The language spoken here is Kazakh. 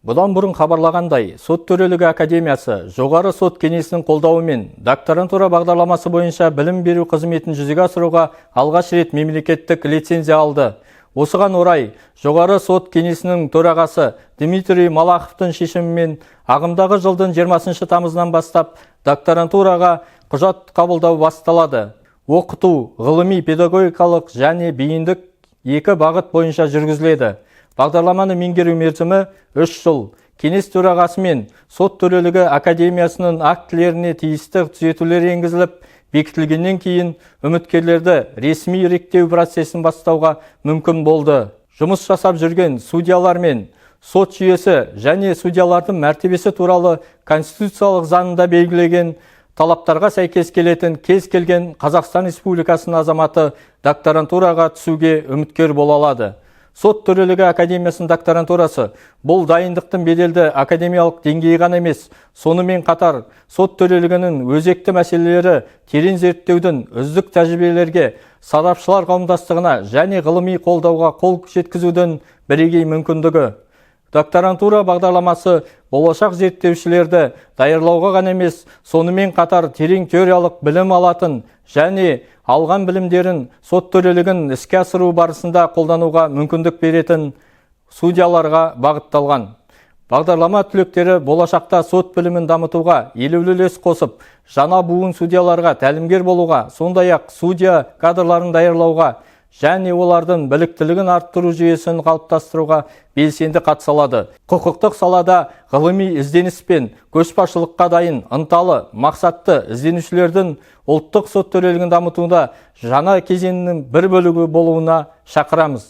Бұдан бұрын хабарлағандай, Сот төрелігі академиясы жоғары сот кеңесінің қолдауымен докторантура бағдарламасы бойынша білім беру қызметін жүзеге асыруға алғаш рет мемлекеттік лицензия алды. Осыған орай, жоғары сот кеңесінің төрағасы Дмитрий Малаховтың шешімімен ағымдағы жылдың 20 тамызынан бастап докторантураға құжат қабылдау басталады. Оқыту, ғылыми, педагогикалық және бейіндік екі бағыт бойынша жүргізіледі. Бағдарламаны меңгеру мерзімі 3 жыл. Кеңес төрағасы мен сот төрелігі академиясының актілеріне тиісті түзетулер енгізіліп, бекітілгеннен кейін үміткерлерді ресми іріктеу процесін бастауға мүмкін болды. Жұмыс жасап жүрген судьялар мен сот жүйесі және судьялардың мәртебесі туралы конституциялық заңында белгілеген талаптарға сәйкес келетін кез келген Қазақстан Республикасының азаматы докторантураға түсуге үміткер бола алады. Сот төрелігі академиясының докторантурасы бұл дайындықтың беделді академиялық деңгейі ғана емес, сонымен қатар сот төрелігінің өзекті мәселелері терең зерттеудің үздік тәжірибелерге, сарапшылар қауымдастығына және ғылыми қолдауға қол жеткізудің бірегей мүмкіндігі. Докторантура бағдарламасы болашақ зерттеушілерді даярлауға ғана емес, сонымен қатар терең теориялық білім алатын және алған білімдерін сот төрелігін іске асыру барысында қолдануға мүмкіндік беретін судьяларға бағытталған. Бағдарлама түлектері болашақта сот білімін дамытуға елеулі үлес қосып, жаңа буын судьяларға тәлімгер болуға, сондай-ақ судья кадрларын даярлауға және олардың біліктілігін арттыру жүйесін қалыптастыруға белсенді қатыса. Құқықтық салада ғылыми ізденіс пен көшбасшылыққа дайын, ынталы, мақсатты ізденушілердің ұлттық сот төрелігін дамытуында жаңа кезеңнің бір бөлігі болуына шақырамыз.